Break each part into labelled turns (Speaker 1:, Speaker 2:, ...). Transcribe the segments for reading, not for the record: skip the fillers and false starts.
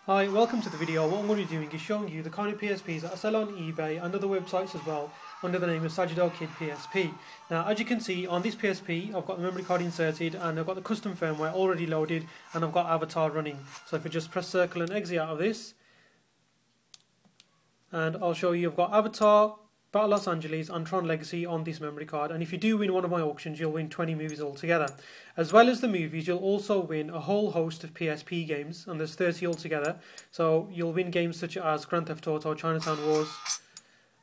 Speaker 1: Hi, welcome to the video. What I'm going to be doing is showing you the kind of PSPs that I sell on eBay and other websites as well under the name of Sajidal Kid PSP. Now, as you can see on this PSP, I've got the memory card inserted and I've got the custom firmware already loaded and I've got Avatar running. So if I just press circle and exit out of this, and I'll show you I've got Avatar, Battle Los Angeles and Tron Legacy on this memory card, and if you do win one of my auctions you'll win 20 movies altogether. As well as the movies, you'll also win a whole host of PSP games, and there's 30 altogether. So you'll win games such as Grand Theft Auto, Chinatown Wars,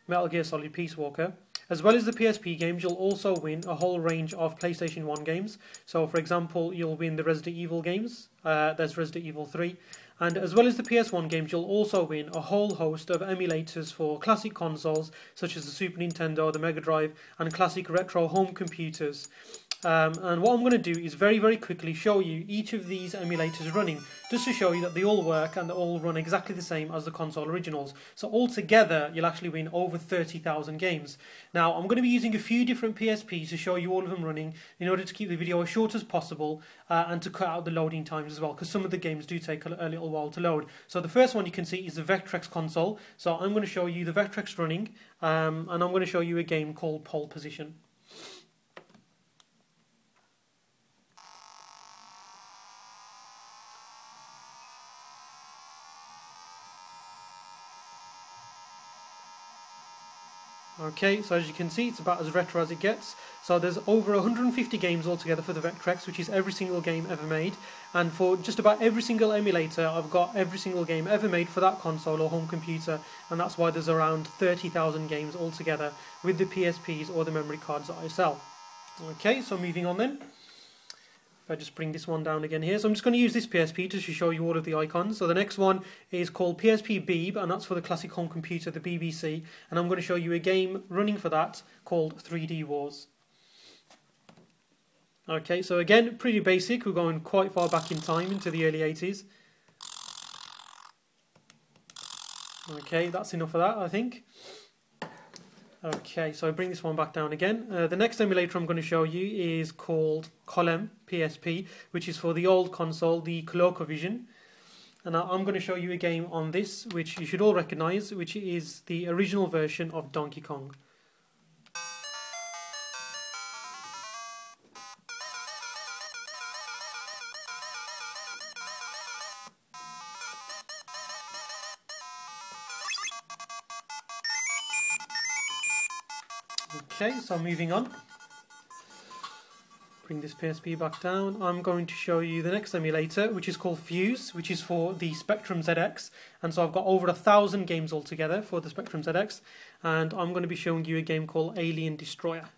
Speaker 1: Metal Gear Solid, Peace Walker. As well as the PSP games, you'll also win a whole range of PlayStation 1 games. So for example, you'll win the Resident Evil games, there's Resident Evil 3. And as well as the PS1 games, you'll also win a whole host of emulators for classic consoles such as the Super Nintendo, the Mega Drive and classic retro home computers. And what I'm going to do is very quickly show you each of these emulators running, just to show you that they all work and they all run exactly the same as the console originals. So altogether you'll actually win over 30,000 games. Now I'm going to be using a few different PSPs to show you all of them running in order to keep the video as short as possible and to cut out the loading times as well, because some of the games do take a little while to load. So the first one you can see is the Vectrex console. So I'm going to show you the Vectrex running and I'm going to show you a game called Pole Position. Okay, so as you can see, it's about as retro as it gets. So there's over 150 games altogether for the Vectrex, which is every single game ever made. And for just about every single emulator, I've got every single game ever made for that console or home computer. And that's why there's around 30,000 games altogether with the PSPs or the memory cards that I sell. Okay, so moving on then. I just bring this one down again here. So I'm just going to use this PSP just to show you all of the icons. So the next one is called PSP Beeb, and that's for the classic home computer, the BBC. And I'm going to show you a game running for that called 3D Wars. Okay, so again, pretty basic. We're going quite far back in time into the early 80s. Okay, that's enough of that, I think. Okay, so I bring this one back down again. The next emulator I'm going to show you is called Colem PSP, which is for the old console, the ColecoVision. And I'm going to show you a game on this, which you should all recognise, which is the original version of Donkey Kong. Okay, so moving on. Bring this PSP back down. I'm going to show you the next emulator, which is called Fuse, which is for the Spectrum ZX. And so I've got over 1,000 games altogether for the Spectrum ZX. And I'm going to be showing you a game called Alien Destroyer.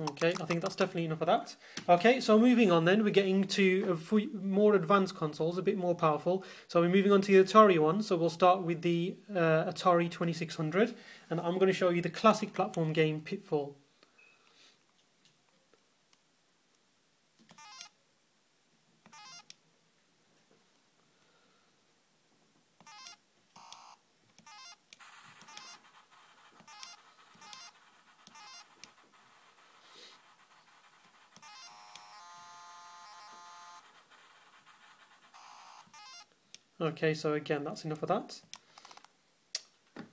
Speaker 1: Okay, I think that's definitely enough of that. Okay, so moving on then, we're getting to more advanced consoles, a bit more powerful. So we're moving on to the Atari one, so we'll start with the Atari 2600, and I'm going to show you the classic platform game Pitfall. Okay, so again, that's enough of that.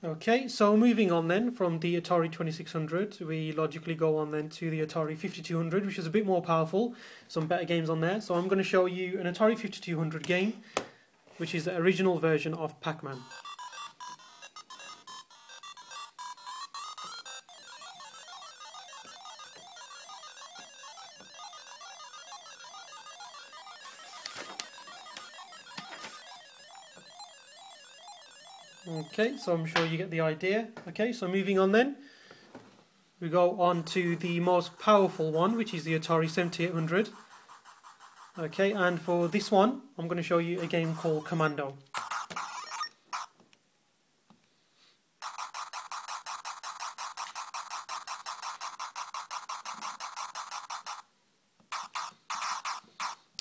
Speaker 1: Okay, so moving on then from the Atari 2600, we logically go on then to the Atari 5200, which is a bit more powerful, some better games on there. So I'm going to show you an Atari 5200 game, which is the original version of Pac-Man. Okay, so I'm sure you get the idea. Okay, so moving on then, we go on to the most powerful one, which is the Atari 7800. Okay, and for this one, I'm going to show you a game called Commando.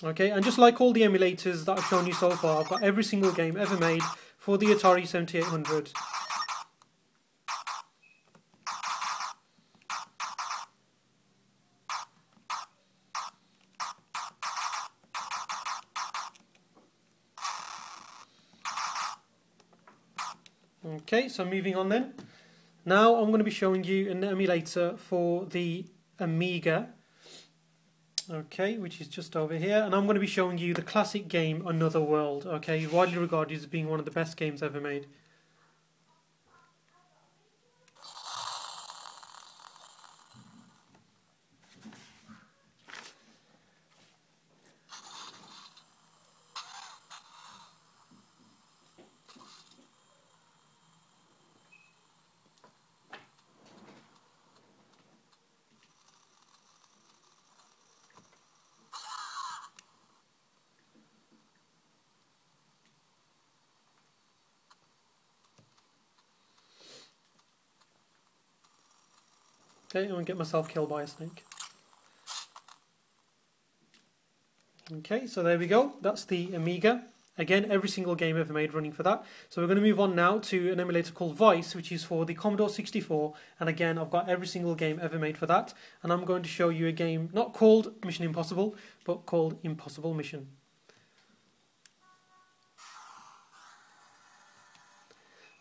Speaker 1: Okay, and just like all the emulators that I've shown you so far, I've got every single game ever made for the Atari 7800. Okay, so moving on then. Now I'm going to be showing you an emulator for the Amiga. Okay, which is just over here, and I'm going to be showing you the classic game Another World. Okay, widely regarded as being one of the best games ever made. Okay, I'm going to get myself killed by a snake. Okay, so there we go. That's the Amiga. Again, every single game ever made running for that. So we're going to move on now to an emulator called Vice, which is for the Commodore 64. And again, I've got every single game ever made for that. And I'm going to show you a game not called Mission Impossible, but called Impossible Mission.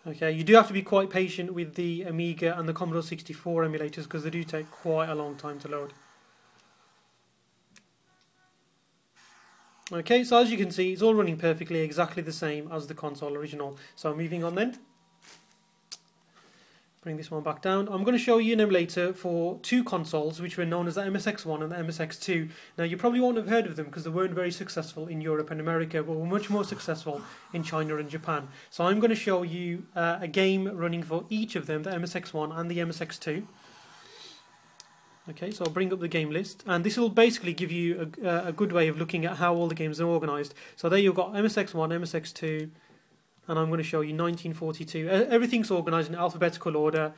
Speaker 1: Okay, you do have to be quite patient with the Amiga and the Commodore 64 emulators because they do take quite a long time to load. Okay, so as you can see, it's all running perfectly, exactly the same as the console original. So moving on then. Bring this one back down. I'm going to show you an emulator for two consoles which were known as the MSX1 and the MSX2. Now you probably won't have heard of them because they weren't very successful in Europe and America, but were much more successful in China and Japan. So I'm going to show you a game running for each of them, the MSX1 and the MSX2. Okay, so I'll bring up the game list, and this will basically give you a good way of looking at how all the games are organised. So there you've got MSX1, MSX2, and I'm going to show you 1942. Everything's organised in alphabetical order,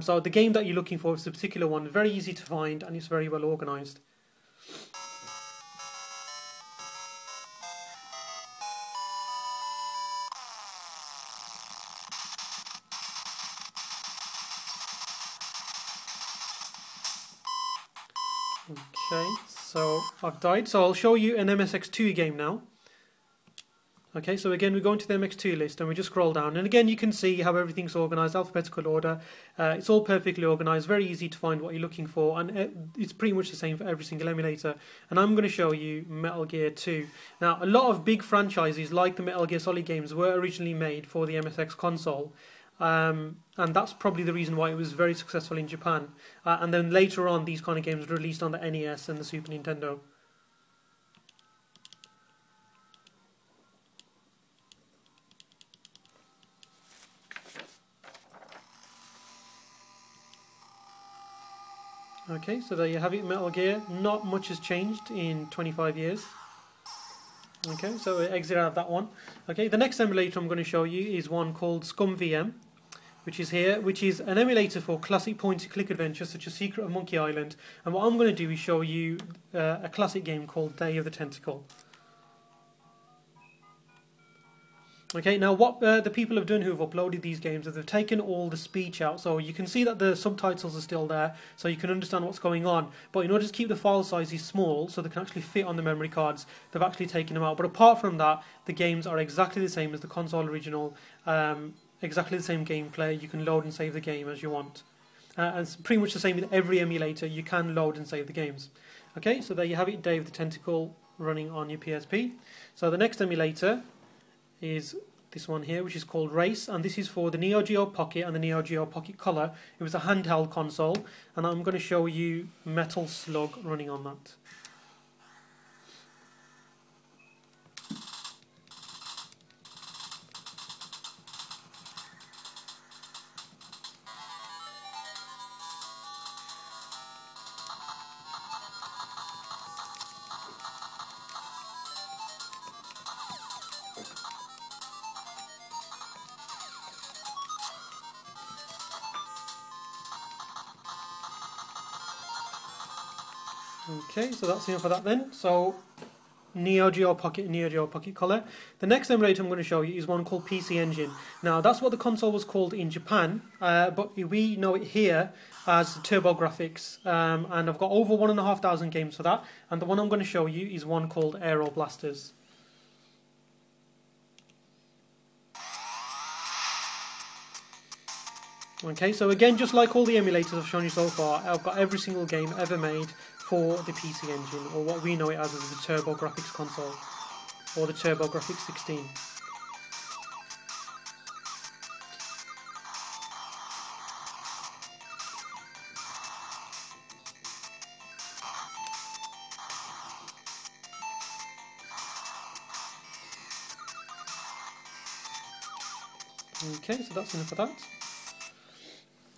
Speaker 1: so the game that you're looking for is a particular one, very easy to find, and it's very well organised. Okay, so I've died, so I'll show you an MSX2 game now. Okay, so again we go into the MX2 list and we just scroll down, and again you can see how everything's organised, alphabetical order. It's all perfectly organised, very easy to find what you're looking for, and it's pretty much the same for every single emulator. And I'm going to show you Metal Gear 2. Now, a lot of big franchises like the Metal Gear Solid games were originally made for the MSX console, and that's probably the reason why it was very successful in Japan. And then later on these kind of games were released on the NES and the Super Nintendo. Okay, so there you have it, Metal Gear. Not much has changed in 25 years. Okay, so exit out of that one. Okay, the next emulator I'm going to show you is one called ScumVM, which is here, which is an emulator for classic point-and-click adventures such as Secret of Monkey Island. And what I'm going to do is show you a classic game called Day of the Tentacle. Okay, now what the people have done who have uploaded these games is they've taken all the speech out, so you can see that the subtitles are still there, so you can understand what's going on. But in order to keep the file sizes small, so they can actually fit on the memory cards, they've actually taken them out. But apart from that, the games are exactly the same as the console original, exactly the same gameplay. You can load and save the game as you want. And it's pretty much the same with every emulator. You can load and save the games. Okay, so there you have it, Day of the Tentacle running on your PSP. So the next emulator is this one here, which is called Race, and this is for the Neo Geo Pocket and the Neo Geo Pocket Color. It was a handheld console, and I'm going to show you Metal Slug running on that. Okay, so that's enough for that then. So Neo Geo Pocket and Neo Geo Pocket Color. The next emulator I'm going to show you is one called PC Engine. Now that's what the console was called in Japan, but we know it here as TurboGrafx, and I've got over 1,500 games for that, and the one I'm going to show you is one called Aero Blasters. Okay, so again, just like all the emulators I've shown you so far, I've got every single game ever made for the PC Engine, or what we know it as the TurboGrafx console, or the TurboGrafx 16. Okay, so that's enough of that.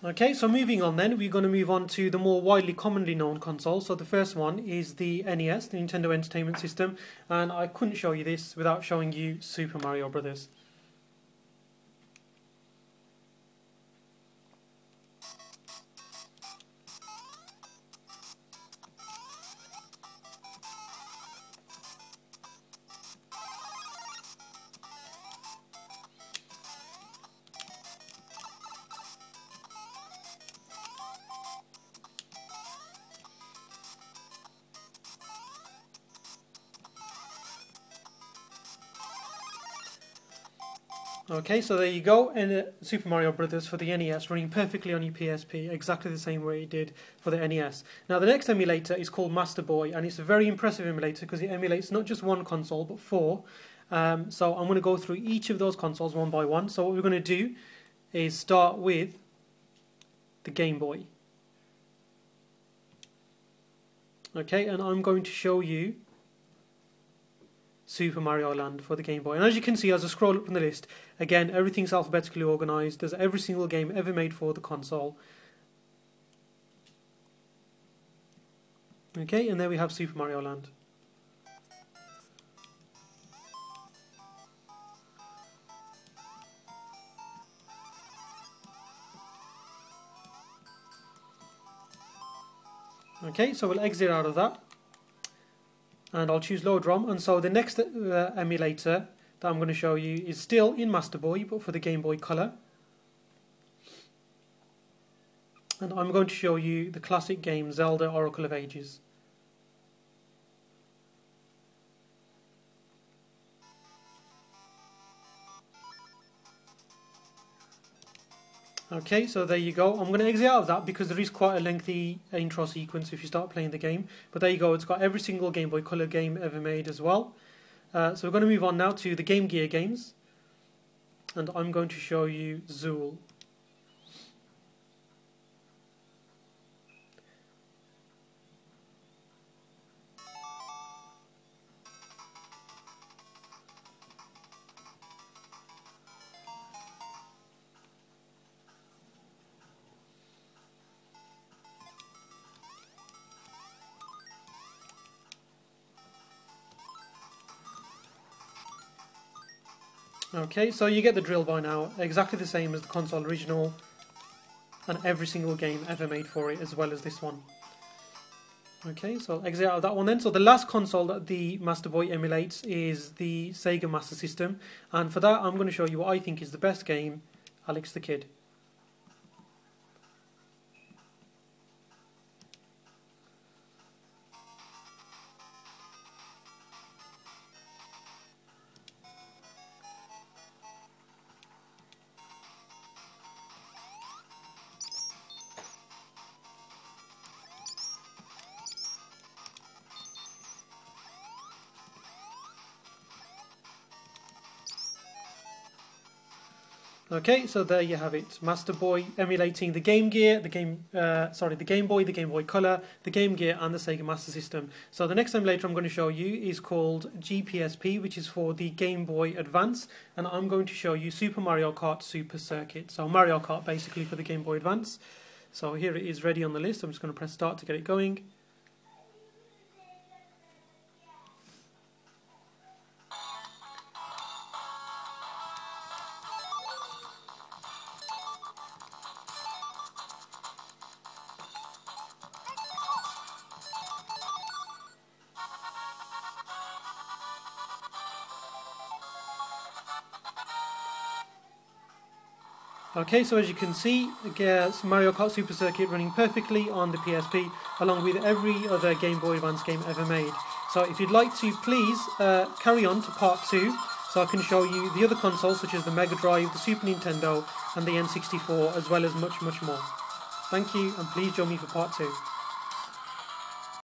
Speaker 1: Okay, so moving on then, we're going to move on to the more widely commonly known console. So the first one is the NES, the Nintendo Entertainment System, and I couldn't show you this without showing you Super Mario Brothers. Okay, so there you go, and Super Mario Brothers for the NES running perfectly on your PSP, exactly the same way it did for the NES. Now the next emulator is called Master Boy, and it's a very impressive emulator because it emulates not just one console but four. So I'm going to go through each of those consoles one by one. So what we're going to do is start with the Game Boy. Okay, and I'm going to show you Super Mario Land for the Game Boy. And as you can see, as I scroll up on the list, again, everything's alphabetically organised. There's every single game ever made for the console. Okay, and there we have Super Mario Land. Okay, so we'll exit out of that, and I'll choose Load ROM. And so the next emulator that I'm going to show you is still in Master Boy, but for the Game Boy Color. And I'm going to show you the classic game Zelda Oracle of Ages. Okay, so there you go. I'm going to exit out of that because there is quite a lengthy intro sequence if you start playing the game. But there you go, it's got every single Game Boy Color game ever made as well. So we're going to move on now to the Game Gear games. And I'm going to show you Zool. Okay, so you get the drill by now, exactly the same as the console original, and every single game ever made for it, as well as this one. Okay, so I'll exit out of that one then. So the last console that the Master Boy emulates is the Sega Master System, and for that I'm going to show you what I think is the best game, Alex the Kid. Okay, so there you have it. Master Boy emulating the Game Gear, the Game Boy, the Game Boy Color, the Game Gear, and the Sega Master System. So the next emulator I'm going to show you is called GPSP, which is for the Game Boy Advance, and I'm going to show you Super Mario Kart Super Circuit. So Mario Kart basically for the Game Boy Advance. So here it is ready on the list. I'm just going to press start to get it going. Okay, so as you can see, Mario Kart Super Circuit running perfectly on the PSP, along with every other Game Boy Advance game ever made. So if you'd like to, please carry on to part 2, so I can show you the other consoles such as the Mega Drive, the Super Nintendo and the N64, as well as much more. Thank you, and please join me for part 2.